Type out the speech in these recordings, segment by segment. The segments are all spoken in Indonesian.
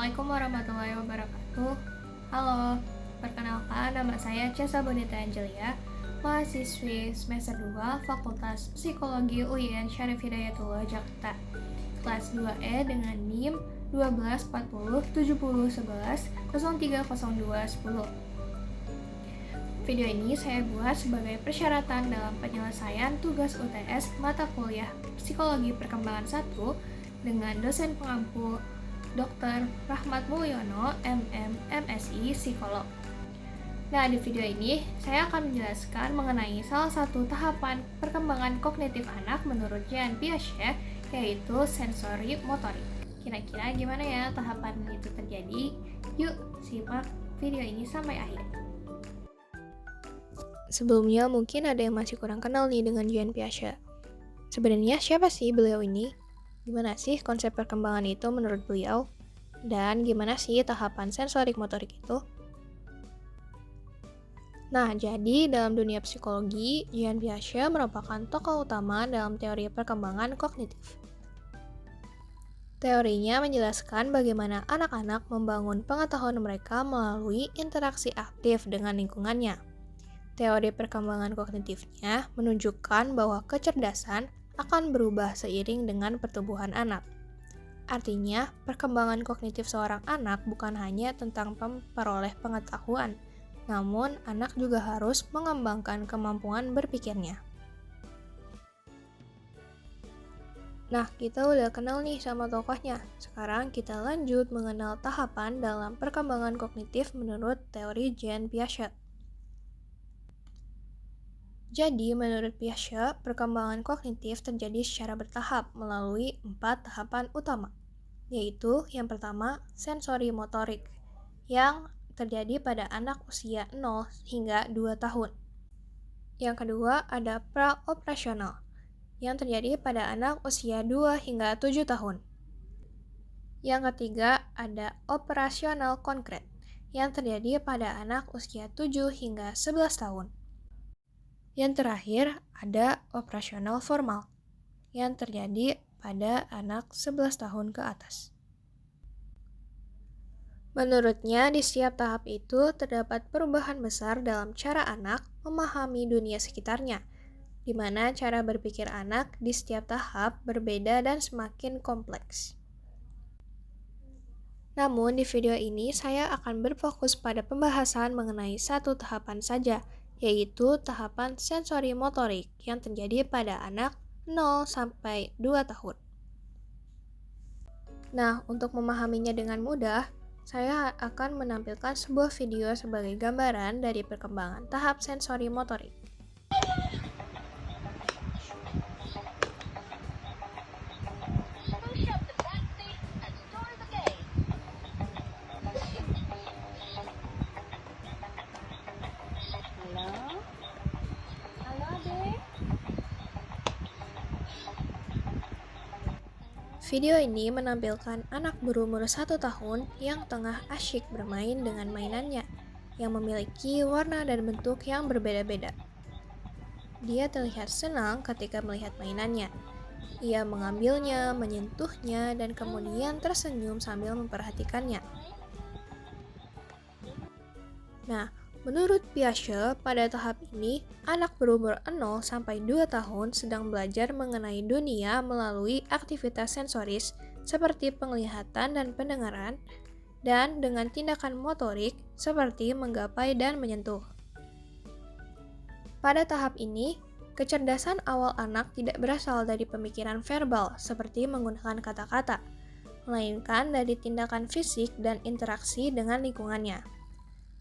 Assalamualaikum warahmatullahi wabarakatuh. Halo, perkenalkan nama saya Cesa Bonita Angelia, mahasiswi semester 2 Fakultas Psikologi UIN Syarif Hidayatullah Jakarta, kelas 2E dengan NIM 12407011030210. Video ini saya buat sebagai persyaratan dalam penyelesaian tugas UTS mata kuliah Psikologi Perkembangan 1 dengan dosen pengampu Dr. Rahmat Mulyono, MM, MSI, Psikolog. Nah, di video ini saya akan menjelaskan mengenai salah satu tahapan perkembangan kognitif anak menurut Jean Piaget, yaitu sensori motorik. Kira-kira gimana ya tahapan itu terjadi? Yuk, simak video ini sampai akhir. Sebelumnya mungkin ada yang masih kurang kenal nih dengan Jean Piaget. Sebenarnya siapa sih beliau ini? Gimana sih konsep perkembangan itu menurut beliau? Dan gimana sih tahapan sensorik motorik itu? Nah, jadi dalam dunia psikologi, Jean Piaget merupakan tokoh utama dalam teori perkembangan kognitif. Teorinya menjelaskan bagaimana anak-anak membangun pengetahuan mereka melalui interaksi aktif dengan lingkungannya. Teori perkembangan kognitifnya menunjukkan bahwa kecerdasan akan berubah seiring dengan pertumbuhan anak. Artinya, perkembangan kognitif seorang anak bukan hanya tentang memperoleh pengetahuan, namun anak juga harus mengembangkan kemampuan berpikirnya. Nah, kita udah kenal nih sama tokohnya. Sekarang kita lanjut mengenal tahapan dalam perkembangan kognitif menurut teori Jean Piaget. Jadi, menurut Piaget, perkembangan kognitif terjadi secara bertahap melalui 4 tahapan utama, yaitu yang pertama, sensori motorik, yang terjadi pada anak usia 0 hingga 2 tahun. Yang kedua, ada praoperasional, yang terjadi pada anak usia 2 hingga 7 tahun. Yang ketiga, ada operasional konkret, yang terjadi pada anak usia 7 hingga 11 tahun. Yang terakhir, ada operasional formal, yang terjadi pada anak 11 tahun ke atas. Menurutnya, di setiap tahap itu terdapat perubahan besar dalam cara anak memahami dunia sekitarnya, di mana cara berpikir anak di setiap tahap berbeda dan semakin kompleks. Namun, di video ini saya akan berfokus pada pembahasan mengenai satu tahapan saja, yaitu tahapan sensori motorik yang terjadi pada anak 0 sampai 2 tahun. Nah, untuk memahaminya dengan mudah, saya akan menampilkan sebuah video sebagai gambaran dari perkembangan tahap sensori motorik. Video ini menampilkan anak berumur 1 tahun yang tengah asyik bermain dengan mainannya yang memiliki warna dan bentuk yang berbeda-beda. Dia terlihat senang ketika melihat mainannya. Ia mengambilnya, menyentuhnya, dan kemudian tersenyum sambil memperhatikannya. Nah, menurut Piaget, pada tahap ini, anak berumur 0 sampai 2 tahun sedang belajar mengenai dunia melalui aktivitas sensoris seperti penglihatan dan pendengaran, dan dengan tindakan motorik seperti menggapai dan menyentuh. Pada tahap ini, kecerdasan awal anak tidak berasal dari pemikiran verbal seperti menggunakan kata-kata, melainkan dari tindakan fisik dan interaksi dengan lingkungannya.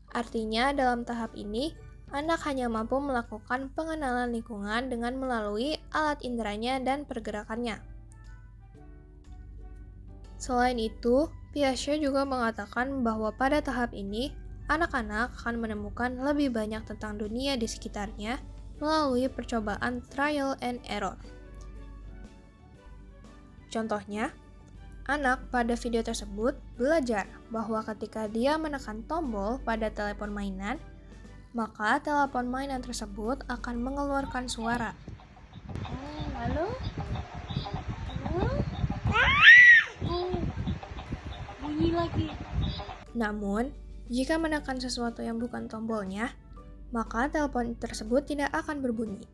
Artinya, dalam tahap ini, anak hanya mampu melakukan pengenalan lingkungan dengan melalui alat inderanya dan pergerakannya. Selain itu, Piaget juga mengatakan bahwa pada tahap ini, anak-anak akan menemukan lebih banyak tentang dunia di sekitarnya melalui percobaan trial and error. Contohnya, anak pada video tersebut belajar bahwa ketika dia menekan tombol pada telepon mainan, maka telepon mainan tersebut akan mengeluarkan suara. Halo? Bunyi lagi. Namun, jika menekan sesuatu yang bukan tombolnya, maka telepon tersebut tidak akan berbunyi.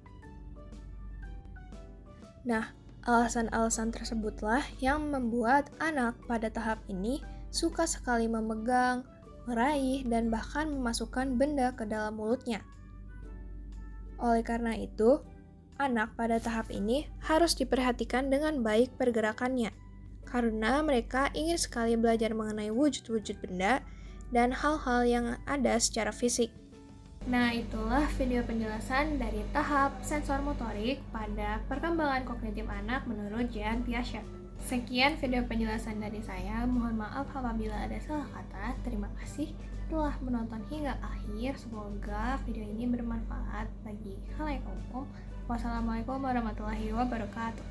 Nah, alasan-alasan tersebutlah yang membuat anak pada tahap ini suka sekali memegang, meraih, dan bahkan memasukkan benda ke dalam mulutnya. Oleh karena itu, anak pada tahap ini harus diperhatikan dengan baik pergerakannya, karena mereka ingin sekali belajar mengenai wujud-wujud benda dan hal-hal yang ada secara fisik. Nah, itulah video penjelasan dari tahap sensor motorik pada perkembangan kognitif anak menurut Jean Piaget. Sekian video penjelasan dari saya. Mohon maaf apabila ada salah kata. Terima kasih telah menonton hingga akhir. Semoga video ini bermanfaat bagi khalayak umum. Wassalamualaikum warahmatullahi wabarakatuh.